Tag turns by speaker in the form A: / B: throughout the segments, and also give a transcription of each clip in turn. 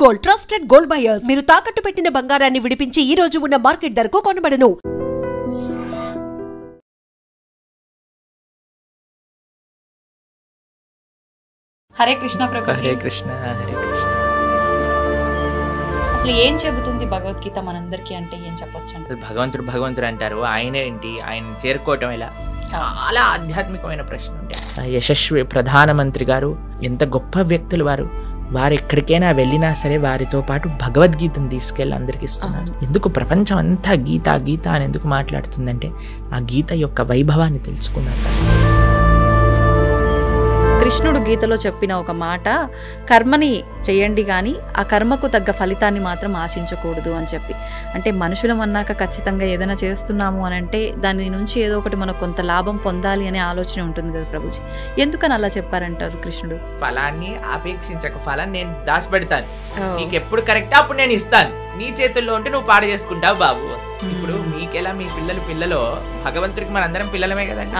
A: Gold, trusted gold buyers. మీరు తాకట్టు పెట్టిన బంగారాన్ని విడిపించి ఈ రోజు ఉన్న మార్కెట్ ధరకు కొనబడును.
B: హరే కృష్ణ ప్రభు.
C: హరే కృష్ణ హరే కృష్ణ.
B: అసలు ఏం చెబుతుంది భగవద్గీత మనందరికీ అంటే ఏం చెప్పొచ్చు అంటే?
C: భగవంతుడు అంటారు, ఆయనే ఏంటి, ఆయన చేరుకోవటం ఎలా? చాలా ఆధ్యాత్మికమైన ప్రశ్న ఉంటాయి. యశస్వి ప్రధానమంత్రి గారు ఎంత గొప్ప వ్యక్తులు వారు ఎక్కడికైనా వెళ్ళినా సరే వారితో పాటు భగవద్గీతను తీసుకెళ్ళి అందరికి ఇస్తున్నారు. ఎందుకు ప్రపంచం అంతా గీత గీత అని ఎందుకు మాట్లాడుతుందంటే ఆ గీత యొక్క వైభవాన్ని తెలుసుకున్నారు.
B: కృష్ణుడు గీతలో చెప్పిన ఒక మాట, కర్మని చేయండి కానీ ఆ కర్మకు తగ్గ ఫలితాన్ని మాత్రం ఆశించకూడదు అని చెప్పి. అంటే మనుషులం అన్నాక ఖచ్చితంగా ఏదైనా చేస్తున్నాము అని అంటే దాని నుంచి ఏదో ఒకటి మనకు కొంత లాభం పొందాలి అనే ఆలోచన ఉంటుంది కదా ప్రభుజీ. ఎందుకని అలా చెప్పారంటారు కృష్ణుడు?
C: ఫలాన్ని అపేక్షించక, ఫలాన్ని నేను దాచిపెడతాను, నీకు ఎప్పుడు కరెక్ట్ అప్పుడు నేను ఇస్తాను, నీ చేతుల్లో ఉంటే నువ్వు పాడు చేసుకుంటావు బాబు. ఇప్పుడు మీకెలా మీ పిల్లలో భగవంతుడికి మనందరం పిల్లలమే కదండి.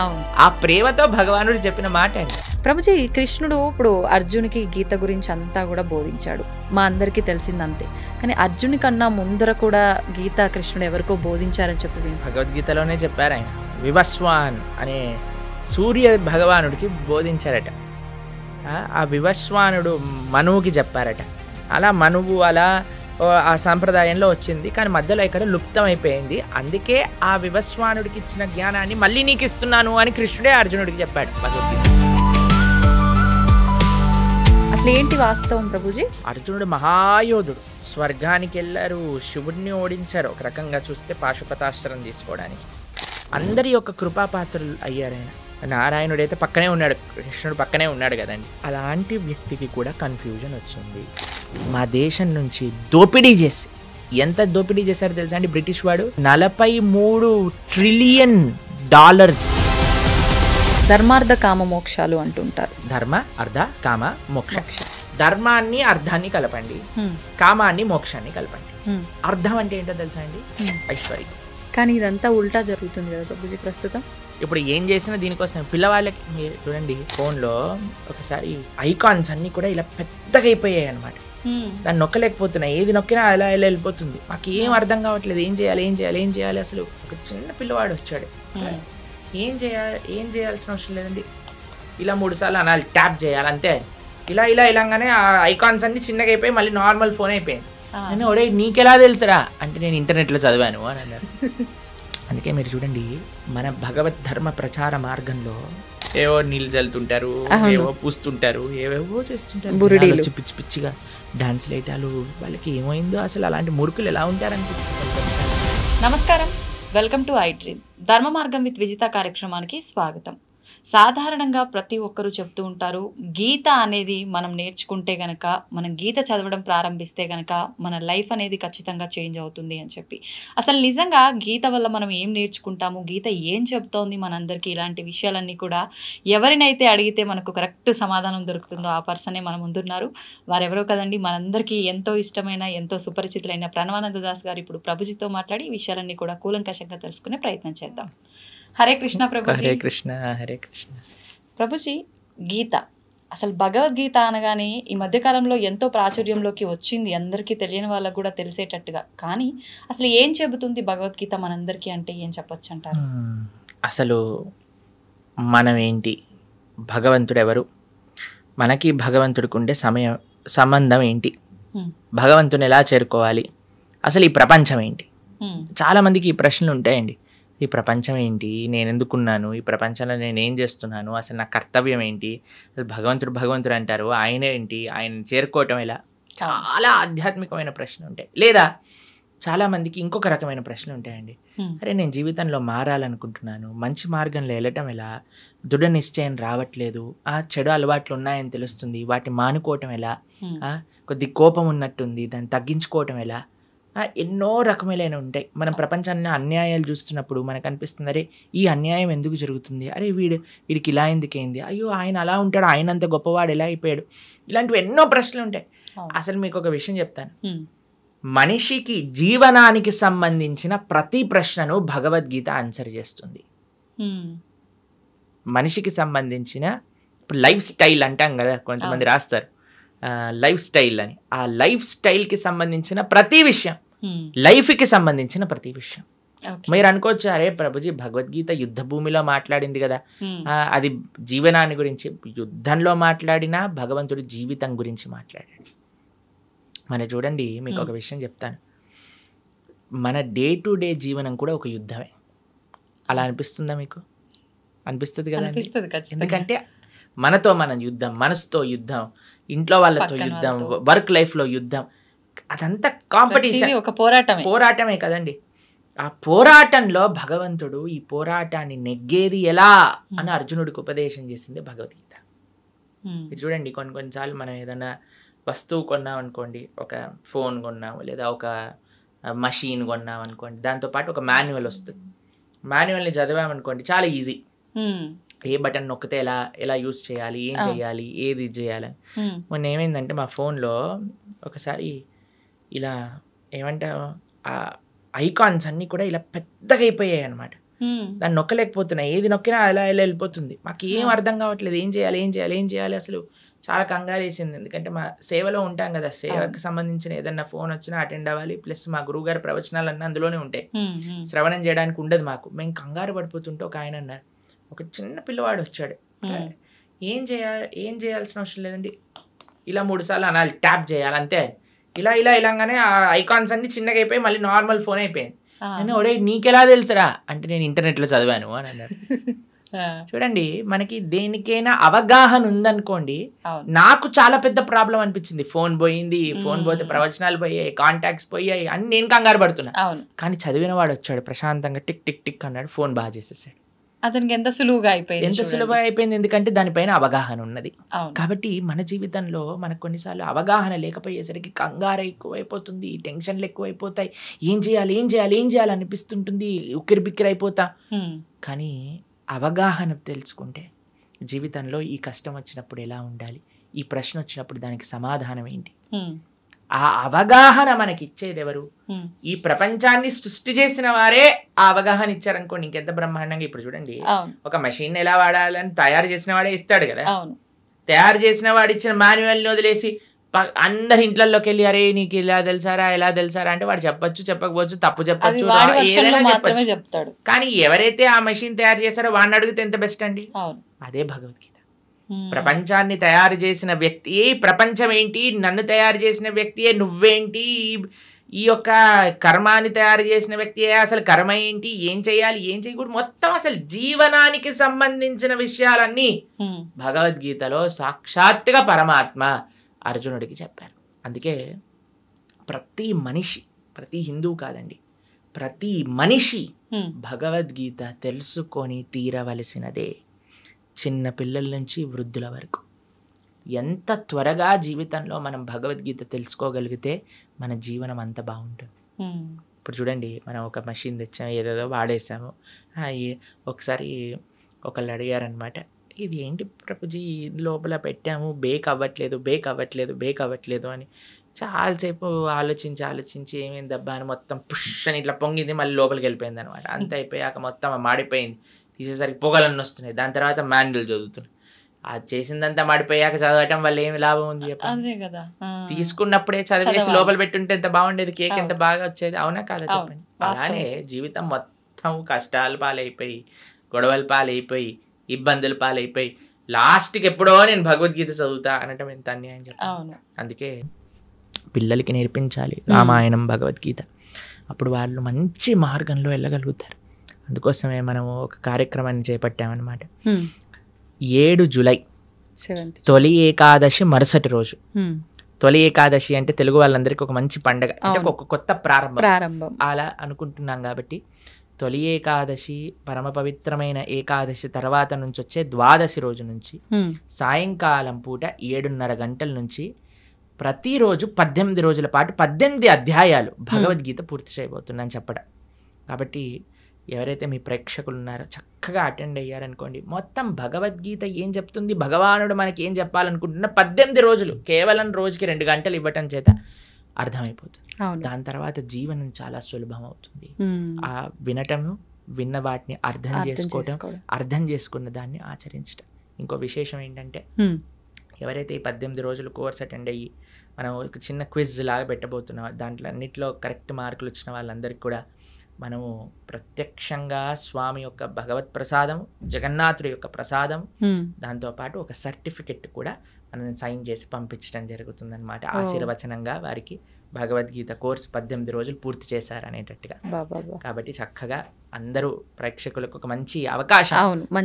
C: ఆ ప్రేమతో భగవానుడు చెప్పిన మాట అండి.
B: ప్రభుజీ, కృష్ణుడు ఇప్పుడు అర్జునికి గీత గురించి అంతా కూడా బోధించాడు, మా అందరికీ తెలిసిందంతే. కానీ అర్జుని కన్నా ముందర కూడా గీత కృష్ణుడు ఎవరికో బోధించారని చెప్పి
C: భగవద్గీతలోనే చెప్పారు. ఆయన వివస్వాన్ అనే సూర్య భగవానుడికి బోధించారట. ఆ వివస్వానుడు మనువుకి చెప్పారట. అలా మనువు అలా ఆ సాంప్రదాయంలో వచ్చింది, కానీ మధ్యలో ఇక్కడ లుప్తం అయిపోయింది. అందుకే ఆ వివస్వానుడికి ఇచ్చిన జ్ఞానాన్ని మళ్ళీ నీకు ఇస్తున్నాను అని కృష్ణుడే అర్జునుడికి చెప్పాడు భగవద్గీత.
B: అసలు ఏంటి వాస్తవం ప్రభుజీ?
C: అర్జునుడు మహాయోధుడు, స్వర్గానికి వెళ్ళారు, శివుడిని ఓడించారు. ఒక రకంగా చూస్తే పాశుపతాస్త్రం తీసుకోవడానికి అందరి యొక్క కృపాపాత్రులు అయ్యారు. ఆయన నారాయణుడైతే పక్కనే ఉన్నాడు, కృష్ణుడు పక్కనే ఉన్నాడు కదండి. అలాంటి వ్యక్తికి కూడా కన్ఫ్యూజన్ వచ్చింది. మా దేశం నుంచి దోపిడీ చేసి, ఎంత దోపిడీ చేశారో తెలుసా అండి బ్రిటిష్ వాడు? 43 ట్రిలియన్ డాలర్స్.
B: ధర్మార్థ కామ మోక్షాలు అంటుంటారు.
C: ధర్మ అర్థ కామ మోక్ష. ధర్మాన్ని అర్థాన్ని కలపండి, కామాన్ని మోక్షాన్ని కలపండి. అర్థం అంటే ఏంటో తెలుసా అండి? ఐశ్వర్యం.
B: కానీ ఇదంతా ఉల్టా జరుగుతుంది కదా ప్రభుజీ ప్రస్తుతం.
C: ఇప్పుడు ఏం చేసినా దీనికోసం. పిల్లవాళ్ళకి మీరు చూడండి, ఫోన్లో ఒకసారి ఐకాన్స్ అన్నీ కూడా ఇలా పెద్దగా అయిపోయాయి అనమాట. దాన్ని నొక్కలేకపోతున్నాయి, ఏది నొక్కినా అలా ఇలా వెళ్ళిపోతుంది. మాకు ఏం అర్థం కావట్లేదు, ఏం చేయాలి. అసలు ఒక చిన్న పిల్లవాడు వచ్చాడు, ఏం చేయాల్సిన అవసరం లేదండి, ఇలా 3 సార్లు అనాలి, ట్యాప్ చేయాలి అంతే. ఇలాగానే ఆ ఐకాన్స్ అన్ని చిన్నగా అయిపోయి మళ్ళీ నార్మల్ ఫోన్ అయిపోయింది. అని ఒడే నీకెలా తెలుసురా అంటే నేను ఇంటర్నెట్లో చదివాను అని అన్నారు. అందుకే మీరు చూడండి, మన భగవద్ ధర్మ ప్రచార మార్గంలో ఏవో నీళ్ళు చల్లుతుంటారు, ఏవో పూస్తుంటారు, ఏవేవో చేస్తుంటారు, పిచ్చి పిచ్చిగా డాన్స్ లేటాలు. వాళ్ళకి ఏమైందో అసలు, అలాంటి మురుకులు ఎలా ఉంటారనిపిస్తుంది.
B: నమస్కారం, వెల్కమ్ టు ఐ డ్రీమ్. ధర్మ మార్గం విత్ విజిత కార్యక్రమానికి స్వాగతం. సాధారణంగా ప్రతి ఒక్కరూ చెప్తూ ఉంటారు, గీత అనేది మనం నేర్చుకుంటే గనక, మనం గీత చదవడం ప్రారంభిస్తే గనక మన లైఫ్ అనేది ఖచ్చితంగా చేంజ్ అవుతుంది అని చెప్పి. అసలు నిజంగా గీత వల్ల మనం ఏం నేర్చుకుంటాము, గీత ఏం చెప్తోంది మనందరికీ, ఇలాంటి విషయాలన్నీ కూడా ఎవరినైతే అడిగితే మనకు కరెక్ట్ సమాధానం దొరుకుతుందో ఆ పర్సనే మన ముందున్నారు. వారెవరో కదండి, మనందరికీ ఎంతో ఇష్టమైన, ఎంతో సుపరిచితులైన ప్రణవానంద దాస్ గారు ఇప్పుడు ప్రభుజీతో మాట్లాడి ఈ విషయాలన్నీ కూడా కూలంకషంగా తెలుసుకునే ప్రయత్నం చేద్దాం. హరే కృష్ణ ప్రభుజీ.
C: హరే కృష్ణ హరే కృష్ణ.
B: ప్రభుజీ, గీత అసలు భగవద్గీత అనగానే ఈ మధ్యకాలంలో ఎంతో ప్రాచుర్యంలోకి వచ్చింది, అందరికీ తెలియని వాళ్ళకు కూడా తెలిసేటట్టుగా. కానీ అసలు ఏం చెబుతుంది భగవద్గీత మనందరికీ అంటే ఏం చెప్పొచ్చు అంటారు?
C: అసలు మనం ఏంటి, భగవంతుడు ఎవరు, మనకి భగవంతుడికి ఉండే సంబంధం ఏంటి, భగవంతుని ఎలా చేరుకోవాలి, అసలు ఈ ప్రపంచం ఏంటి? చాలామందికి ఈ ప్రశ్నలు ఉంటాయండి. ఈ ప్రపంచం ఏంటి, నేను ఎందుకున్నాను, ఈ ప్రపంచంలో నేను ఏం చేస్తున్నాను, అసలు నా కర్తవ్యం ఏంటి, అసలు భగవంతుడు అంటారు, ఆయనే ఏంటి, ఆయన చేరుకోవటం ఎలా? చాలా ఆధ్యాత్మికమైన ప్రశ్నలు ఉంటాయి. లేదా చాలామందికి ఇంకొక రకమైన ప్రశ్నలు ఉంటాయండి. అరే నేను జీవితంలో మారాలనుకుంటున్నాను, మంచి మార్గంలో వెళ్ళటం ఎలా, దృఢ నిశ్చయం రావట్లేదు, చెడు అలవాట్లు ఉన్నాయని తెలుస్తుంది, వాటిని మానుకోవటం ఎలా, కొద్ది కోపం ఉన్నట్టుంది, దాన్ని తగ్గించుకోవటం ఎలా? ఎన్నో రకములైన ఉంటాయి. మనం ప్రపంచాన్ని అన్యాయాలు చూస్తున్నప్పుడు మనకు అనిపిస్తుంది, అరే ఈ అన్యాయం ఎందుకు జరుగుతుంది, అరే వీడికి ఇలా ఎందుకైంది, అయ్యో ఆయన అలా ఉంటాడు, ఆయన అంత గొప్పవాడు ఎలా అయిపోయాడు, ఇలాంటివి ఎన్నో ప్రశ్నలు ఉంటాయి. అసలు మీకు ఒక విషయం చెప్తాను, మనిషికి జీవనానికి సంబంధించిన ప్రతి ప్రశ్నను భగవద్గీత ఆన్సర్ చేస్తుంది. మనిషికి సంబంధించిన ఇప్పుడు లైఫ్ స్టైల్ అంటాం కదా, కొంతమంది రాస్తారు లైఫ్ స్టైల్ అని. ఆ లైఫ్ స్టైల్కి సంబంధించిన ప్రతి విషయం,
B: Hmm.
C: లైఫ్కి సంబంధించిన ప్రతి విషయం.
B: Okay.
C: మీరు అనుకోవచ్చు, అరే ప్రభుజీ భగవద్గీత యుద్ధ భూమిలో మాట్లాడింది కదా,
B: Hmm.
C: అది జీవనాన్ని గురించి. యుద్ధంలో మాట్లాడినా భగవంతుడి జీవితం గురించి మాట్లాడాడు. మన చూడండి, మీకు ఒక విషయం చెప్తాను. మన డే టు డే జీవనం కూడా ఒక యుద్ధమే. అలా అనిపిస్తుందా మీకు? అనిపిస్తుంది కదా.
B: అనిపిస్తుంది ఖచ్చితంగా.
C: ఎందుకంటే మనతో మన యుద్ధం, మనసుతో యుద్ధం, ఇంట్లో వాళ్ళతో
B: పక్కన
C: యుద్ధం,
B: వాళ్ళతో.
C: వర్క్ లైఫ్లో యుద్ధం, అదంతా కాంపిటీషన్,
B: ప్రతిదీ ఒక పోరాటమే.
C: పోరాటమే కదండి. ఆ పోరాటంలో భగవంతుడు ఈ పోరాటాన్ని నెగ్గేది ఎలా అని అర్జునుడికి ఉపదేశం చేసింది భగవద్గీత.
B: Hmm.
C: మీరు చూడండి, కొన్నిసార్లు మనం ఏదైనా వస్తువు కొన్నాం అనుకోండి, ఒక ఫోన్ కొన్నాము లేదా ఒక మషీన్ కొన్నాం అనుకోండి, దాంతోపాటు ఒక మాన్యువల్ వస్తుంది. మాన్యువల్ని చదివామనుకోండి, చాలా ఈజీ.
B: Hmm.
C: ఏ బటన్ నొక్కితే ఎలా యూజ్ చేయాలి, ఏం చేయాలి, ఏది చేయాలని.
B: Hmm.
C: మొన్న ఏమైందంటే మా ఫోన్లో ఒకసారి ఇలా ఏమంటారు, ఆ ఐకాన్స్ అన్నీ కూడా ఇలా పెద్దగా అయిపోయాయి అనమాట.
B: Hmm.
C: దాన్ని నొక్కలేకపోతున్నా, ఏది నొక్కినా అలా వెళ్ళిపోతుంది. మాకు ఏం అర్థం కావట్లేదు, ఏం చేయాలి. అసలు చాలా కంగారు వేసింది. ఎందుకంటే మా సేవలో ఉంటాం కదా, సేవకు సంబంధించిన ఏదన్నా ఫోన్ వచ్చినా అటెండ్ అవ్వాలి. ప్లస్ మా గురువుగారి ప్రవచనాలు అన్నీ అందులోనే ఉంటాయి,
B: Hmm. Hmm.
C: శ్రవణం చేయడానికి ఉండదు మాకు. మేము కంగారు పడిపోతుంటే ఒక ఆయన అన్నారు, ఒక చిన్న పిల్లవాడు వచ్చాడు, ఏం చేయాల్సిన అవసరం లేదండి, ఇలా 3 సార్లు అనాలి, ట్యాప్ చేయాలి అంతే. ఇలాగానే ఆ ఐకాన్స్ అన్ని చిన్నగా అయిపోయి మళ్ళీ నార్మల్ ఫోన్ అయిపోయింది. నేను ఒడే నీకెలా తెలుసురా అంటే, నేను ఇంటర్నెట్లో చదివాను అని అన్నాడు. చూడండి, మనకి దేనికైనా అవగాహన ఉందనుకోండి. నాకు చాలా పెద్ద ప్రాబ్లం అనిపించింది. ఫోన్ పోయింది, ఫోన్ పోతే ప్రవచనాలు పోయాయి, కాంటాక్ట్స్ పోయాయి అని నేను కంగారు పడుతున్నా. కానీ చదివిన వాడు వచ్చాడు, ప్రశాంతంగా టిక్ టిక్ టిక్ అన్నాడు, ఫోన్ బాగా చేసేసాడు.
B: అతనికి ఎంత సులువుగా అయిపోయింది.
C: ఎందుకంటే దానిపైన అవగాహన ఉన్నది. కాబట్టి మన జీవితంలో మనకు కొన్నిసార్లు అవగాహన లేకపోయేసరికి కంగారు ఎక్కువైపోతుంది, టెన్షన్లు ఎక్కువైపోతాయి, ఏం చేయాలి అనిపిస్తుంటుంది, ఉక్కిరి బిక్కిరి అయిపోతా. కానీ అవగాహన తెలుసుకుంటే జీవితంలో ఈ కష్టం వచ్చినప్పుడు ఎలా ఉండాలి, ఈ ప్రశ్న వచ్చినప్పుడు దానికి సమాధానం ఏంటి, ఆ అవగాహన మనకి ఇచ్చేది ఎవరు? ఈ ప్రపంచాన్ని సృష్టి చేసిన వారే ఆ అవగాహన ఇచ్చారనుకోండి, ఇంకెంత బ్రహ్మాండంగా. ఇప్పుడు చూడండి, ఒక మెషిన్ ఎలా వాడాలని తయారు చేసిన వాడే ఇస్తాడు కదా. తయారు చేసిన వాడు ఇచ్చిన మాన్యువల్ని వదిలేసి అందరి ఇంట్లోకి వెళ్ళి, అరే నీకు ఎలా తెలుసారా అంటే వాడు చెప్పొచ్చు, చెప్పకపోవచ్చు, తప్పు చెప్పొచ్చు, ఏదైనా చెప్పొచ్చు. కానీ ఎవరైతే ఆ మెషిన్ తయారు చేశారో వాడిని అడిగితే ఎంత బెస్ట్ అండి. అదే భగవద్గీత. ప్రపంచాన్ని తయారు చేసిన వ్యక్తియే ప్రపంచం ఏంటి, నన్ను తయారు చేసిన వ్యక్తియే నువ్వేంటి, ఈ యొక్క కర్మాన్ని తయారు చేసిన వ్యక్తియే అసలు కర్మ ఏంటి, ఏం చేయాలి ఏం చేయకూడదు, మొత్తం అసలు జీవనానికి సంబంధించిన విషయాలన్నీ భగవద్గీతలో సాక్షాత్తుగా పరమాత్మ అర్జునుడికి చెప్పారు. అందుకే ప్రతి మనిషి, ప్రతి హిందువు కాదండి, ప్రతి మనిషి భగవద్గీత తెలుసుకొని తీరవలసినదే. చిన్న పిల్లల నుంచి వృద్ధుల వరకు ఎంత త్వరగా జీవితంలో మనం భగవద్గీత తెలుసుకోగలిగితే మన జీవనం అంత బాగుంటుంది. ఇప్పుడు చూడండి, మనం ఒక మెషిన్ తెచ్చాము, ఏదేదో వాడేసాము. ఒకసారి ఒకళ్ళు అడిగారనమాట, ఇది ఏంటి ప్రభుజీ లోపల పెట్టాము, బేక్ అవ్వట్లేదు అని. చాలాసేపు ఆలోచించి ఏమైంది దబ్బా అని మొత్తం పుష్ అని ఇట్లా పొంగింది, మళ్ళీ లోపలికి వెళ్ళిపోయింది అనమాట. అంత అయిపోయాక మొత్తం మాడిపోయింది, తీసేసరికి పొగలన్నీ వస్తున్నాయి. దాని తర్వాత మాన్యువల్ చదువుతున్నాయి. అది చేసిందంతా మాడిపోయాక చదవటం వల్ల ఏమి లాభం ఉంది చెప్పండి. తీసుకున్నప్పుడే చదివేసి లోపల పెట్టుంటే ఎంత బాగుండేది, కేక్ ఎంత బాగా వచ్చేది, అవునా కాదా చెప్పండి. అలానే జీవితం మొత్తం కష్టాలు పాలైపోయి, గొడవల పాలైపోయి, ఇబ్బందుల పాలైపోయి, లాస్ట్కి ఎప్పుడో నేను భగవద్గీత చదువుతా అనటం ఎంత అన్యాయం చెప్పండి. అందుకే పిల్లలకి నేర్పించాలి రామాయణం, భగవద్గీత. అప్పుడు వాళ్ళు మంచి మార్గంలో వెళ్ళగలుగుతారు. అందుకోసమే మనము ఒక కార్యక్రమాన్ని చేపట్టామన్నమాట. 7 జూలై తొలి ఏకాదశి మరుసటి రోజు. తొలి ఏకాదశి అంటే తెలుగు వాళ్ళందరికీ ఒక మంచి పండగ, అంటే ఒక కొత్త ప్రారంభం అలా అనుకుంటున్నాం. కాబట్టి తొలి ఏకాదశి, పరమ పవిత్రమైన ఏకాదశి తర్వాత నుంచి వచ్చే ద్వాదశి రోజు నుంచి సాయంకాలం పూట 7:30 గంటల నుంచి ప్రతిరోజు 18 రోజుల పాటు 18 అధ్యాయాలు భగవద్గీత పూర్తి చేయబోతున్నాను చెప్పడం. కాబట్టి ఎవరైతే మీ ప్రేక్షకులు ఉన్నారో చక్కగా అటెండ్ అయ్యారనుకోండి, మొత్తం భగవద్గీత ఏం చెప్తుంది, భగవానుడు మనకి ఏం చెప్పాలనుకుంటున్నా 18 రోజులు కేవలం రోజుకి 2 గంటలు ఇవ్వటం చేత అర్థమైపోతుంది. దాని తర్వాత జీవనం చాలా సులభం అవుతుంది. ఆ వినటము, విన్న వాటిని అర్థం చేసుకోవటం, అర్థం చేసుకున్న దాన్ని ఆచరించటం. ఇంకో విశేషం ఏంటంటే ఎవరైతే ఈ 18 రోజులు కోర్స్ అటెండ్ అయ్యి మనం ఒక చిన్న క్విజ్ లాగా పెట్టబోతున్నాం, దాంట్లో అన్నింటిలో కరెక్ట్ మార్కులు వచ్చిన వాళ్ళందరికీ కూడా మనము ప్రత్యక్షంగా స్వామి యొక్క భగవత్ ప్రసాదం, జగన్నాథుడి యొక్క ప్రసాదం, దాంతోపాటు ఒక సర్టిఫికెట్ కూడా మనం సైన్ చేసి పంపించడం జరుగుతుందన్నమాట. ఆశీర్వచనంగా వారికి భగవద్గీత కోర్స్ 18 రోజులు పూర్తి చేశారు అనేటట్టుగా. కాబట్టి చక్కగా అందరూ ప్రేక్షకులకు ఒక మంచి అవకాశం,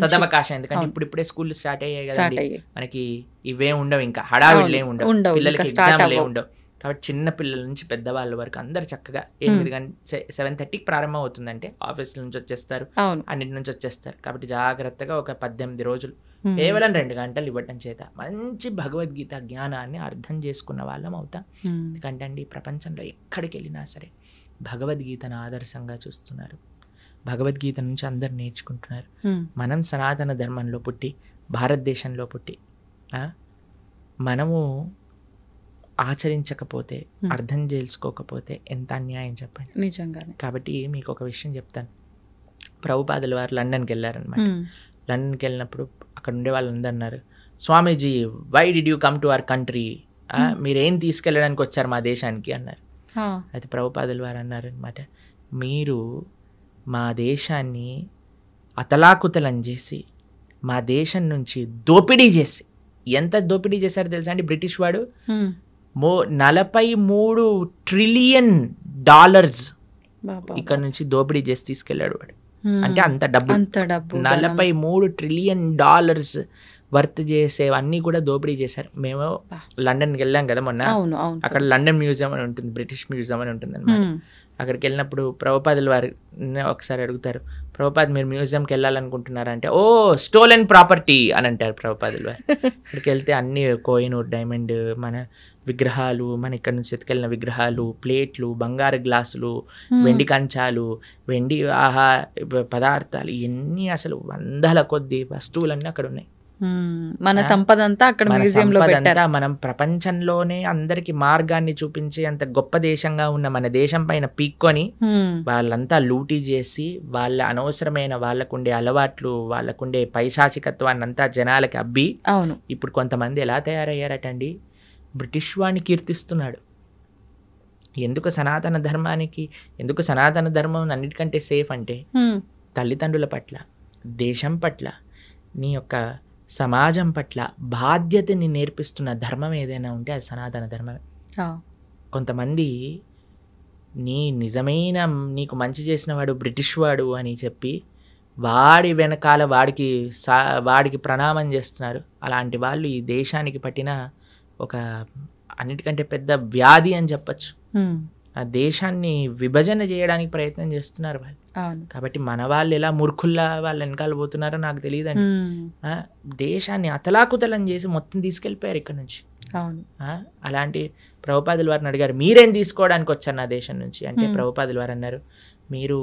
C: సదవకాశం. ఎందుకంటే ఇప్పుడిప్పుడే స్కూల్ స్టార్ట్ అయ్యాయి కదండి, మనకి ఇవే ఉండవు, ఇంకా హడావిడిలే ఉండవు, పిల్లలకి ఎగ్జామ్లే ఉండవు. కాబట్టి చిన్న పిల్లల నుంచి పెద్దవాళ్ళ వరకు అందరు చక్కగా 7:30కి ప్రారంభం అవుతుందంటే ఆఫీస్ నుంచి వచ్చేస్తారు, అన్నిటి నుంచి వచ్చేస్తారు. కాబట్టి జాగ్రత్తగా ఒక 18 రోజులు కేవలం 2 గంటలు ఇవ్వటం చేత మంచి భగవద్గీత జ్ఞానాన్ని అర్థం చేసుకున్న వాళ్ళం అవుతాం. ఎందుకంటే అండి ప్రపంచంలో ఎక్కడికి వెళ్ళినా సరే భగవద్గీతను ఆదర్శంగా చూస్తున్నారు, భగవద్గీత నుంచి అందరు నేర్చుకుంటున్నారు. మనం సనాతన ధర్మంలో పుట్టి, భారతదేశంలో పుట్టి మనము ఆచరించకపోతే, అర్థం చేసుకోకపోతే ఎంత అన్యాయం చెప్పండి.
B: నిజంగానే.
C: కాబట్టి మీకు ఒక విషయం చెప్తాను. ప్రభుపాదుల వారు లండన్కి వెళ్ళారనమాట. లండన్కి వెళ్ళినప్పుడు అక్కడ ఉండే వాళ్ళందరూ అన్నారు, Swamiji why did you come to our country, మీరేం తీసుకెళ్ళడానికి వచ్చారు మా దేశానికి అన్నారు. అయితే ప్రభుపాదుల వారు అన్నారు అనమాట, మీరు మా దేశాన్ని అతలాకుతలం చేసి, మా దేశం నుంచి దోపిడీ చేసి, ఎంత దోపిడీ చేశారో తెలుసా అండి బ్రిటిష్ వాడు, 43 ట్రిలియన్ డాలర్స్ ఇక్కడ నుంచి దోపిడీ చేసి తీసుకెళ్ళాడు వాడు. అంటే అంత డబ్బు 43 ట్రిలియన్ డాలర్స్ వర్త్ చేసేవన్నీ కూడా దోపిడీ చేశారు. మేము లండన్కి వెళ్ళాం కదా మొన్న, అక్కడ లండన్ మ్యూజియం అని ఉంటుంది, బ్రిటిష్ మ్యూజియం అని ఉంటుంది అనమాట. అక్కడికి వెళ్ళినప్పుడు ప్రభుపాదుల వారు ఒకసారి అడుగుతారు, ప్రభుపాద్ మీరు మ్యూజియంకి వెళ్ళాలనుకుంటున్నారా అంటే, ఓ స్టోలెన్ ప్రాపర్టీ అని అంటారు ప్రభుపాదుల వారు. అక్కడికి వెళ్తే అన్ని కోహినూర్ డైమండ్ మన విగ్రహాలు, మన ఇక్కడ నుంచి ఎత్తుకెళ్ళిన విగ్రహాలు, ప్లేట్లు, బంగారు గ్లాసులు, వెండి కంచాలు, వెండి పదార్థాలు, ఇవన్నీ అసలు వందల కొద్ది వస్తువులన్నీ అక్కడ ఉన్నాయి.
B: మన సంపద అంతా అక్కడ మ్యూజియంలో పెట్టారు.
C: మనం ప్రపంచంలోనే అందరికి మార్గాన్ని చూపించి అంత గొప్ప దేశంగా ఉన్న మన దేశం పైన పీక్కొని వాళ్ళంతా లూటీ చేసి, వాళ్ళ అనవసరమైన వాళ్ళకుండే అలవాట్లు, వాళ్ళకుండే పైశాచికత్వాన్ని అంతా జనాలకి అబ్బి, ఇప్పుడు కొంతమంది ఎలా తయారయ్యారటండి, బ్రిటిష్ వాడిని కీర్తిస్తున్నాడు. ఎందుకు సనాతన ధర్మం అన్నిటికంటే సేఫ్ అంటే తల్లిదండ్రుల పట్ల, దేశం పట్ల, నీ యొక్క సమాజం పట్ల బాధ్యతని నేర్పిస్తున్న ధర్మం ఏదైనా ఉంటే అది సనాతన ధర్మమే. కొంతమంది నిజమైన నీకు మంచి చేసిన వాడు బ్రిటిష్ వాడు అని చెప్పి వాడి వెనకాల వాడికి ప్రణామం చేస్తున్నారు. అలాంటి వాళ్ళు ఈ దేశానికి పట్టిన ఒక అన్నిటికంటే పెద్ద వ్యాధి అని చెప్పచ్చు. ఆ దేశాన్ని విభజన చేయడానికి ప్రయత్నం చేస్తున్నారు వాళ్ళు. కాబట్టి మన వాళ్ళు ఎలా మూర్ఖుల్లా వాళ్ళ వెనకాల పోతున్నారో నాకు తెలియదండి. దేశాన్ని అతలాకుతలం చేసి మొత్తం తీసుకెళ్ళిపోయారు ఇక్కడ నుంచి. అలాంటి ప్రభుపాదుల వారిని అడిగారు, మీరేం తీసుకోవడానికి వచ్చారు నా దేశం నుంచి అంటే, ప్రభుపాదుల వారు అన్నారు, మీరు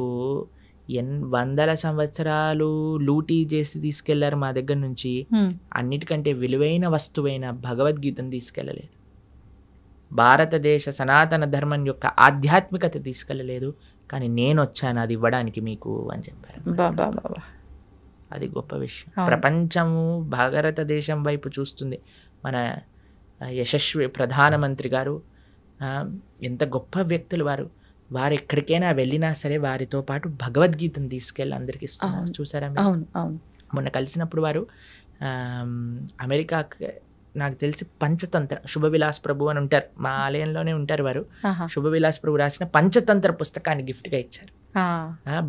C: 100 సంవత్సరాలు లూటీ చేసి తీసుకెళ్లారు మా దగ్గర నుంచి, అన్నిటికంటే విలువైన వస్తువైన భగవద్గీతను తీసుకెళ్ళలేదు, భారతదేశ సనాతన ధర్మం యొక్క ఆధ్యాత్మికత తీసుకెళ్ళలేదు, కానీ నేను వచ్చాను అది ఇవ్వడానికి మీకు అని చెప్పారు. అది గొప్ప విషయం. ప్రపంచము భారతదేశం వైపు చూస్తుంది. మన యశస్వి ప్రధానమంత్రి గారు ఎంత గొప్ప వ్యక్తులు వారు ఎక్కడికైనా వెళ్ళినా సరే వారితో పాటు భగవద్గీతను తీసుకెళ్ళి అందరికి ఇస్తున్నారు. చూసారా? మొన్న కలిసినప్పుడు వారు అమెరికా, నాకు తెలిసి పంచతంత్ర శుభవిలాస్ ప్రభు అని ఉంటారు, మా ఆలయంలోనే ఉంటారు వారు. శుభవిలాస్ ప్రభు రాసిన పంచతంత్ర పుస్తకాన్ని గిఫ్ట్గా ఇచ్చారు,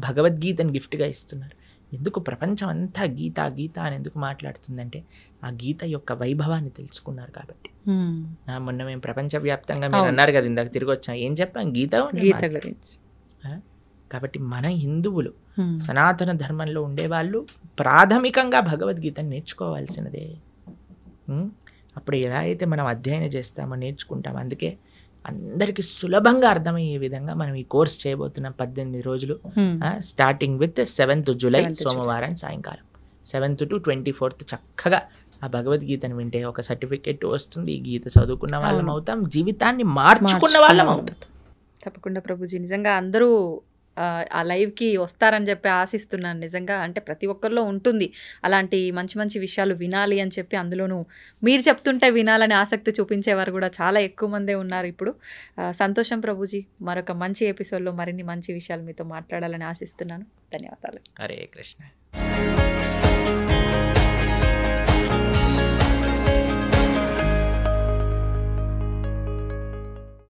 C: భగవద్గీతను గిఫ్ట్గా ఇస్తున్నారు. ఎందుకు ప్రపంచం అంతా గీత గీత అని ఎందుకు మాట్లాడుతుందంటే ఆ గీత యొక్క వైభవాన్ని తెలుసుకున్నారు కాబట్టి. మొన్న మేము ప్రపంచవ్యాప్తంగా మీరు అన్నారు కదా ఇందాక తిరిగి వచ్చాం, ఏం చెప్పాం? గీత గురించి. కాబట్టి మన హిందువులు సనాతన ధర్మంలో ఉండేవాళ్ళు ప్రాథమికంగా భగవద్గీతను నేర్చుకోవాల్సినదే. అప్పుడు ఎలా అయితే మనం అధ్యయనం చేస్తామో నేర్చుకుంటాం. అందుకే అందరికీ సులభంగా అర్థమయ్యే విధంగా మనం ఈ కోర్స్ చేయబోతున్నాం 18 రోజులు, స్టార్టింగ్ విత్ 7th జూలై సోమవారం సాయంకాలం 7th to 24th. చక్కగా ఆ భగవద్గీతను వింటే ఒక సర్టిఫికెట్ వస్తుంది, ఈ గీత చదువుకున్న వాళ్ళం అవుతాం, జీవితాన్ని మార్చుకున్న వాళ్ళం అవుతాం.
B: తప్పకుండా ప్రభుజీ, నిజంగా అందరూ ఆ లైవ్కి వస్తారని చెప్పి ఆశిస్తున్నాను నిజంగా. అంటే ప్రతి ఒక్కరిలో ఉంటుంది అలాంటి మంచి మంచి విషయాలు వినాలి అని చెప్పి, అందులోనూ మీరు చెప్తుంటే వినాలని ఆసక్తి చూపించేవారు కూడా చాలా ఎక్కువ మందే ఉన్నారు ఇప్పుడు. సంతోషం ప్రభుజీ, మరొక మంచి ఎపిసోడ్లో మరిన్ని మంచి విషయాలు మీతో మాట్లాడాలని ఆశిస్తున్నాను. ధన్యవాదాలు.
C: హరే కృష్ణ.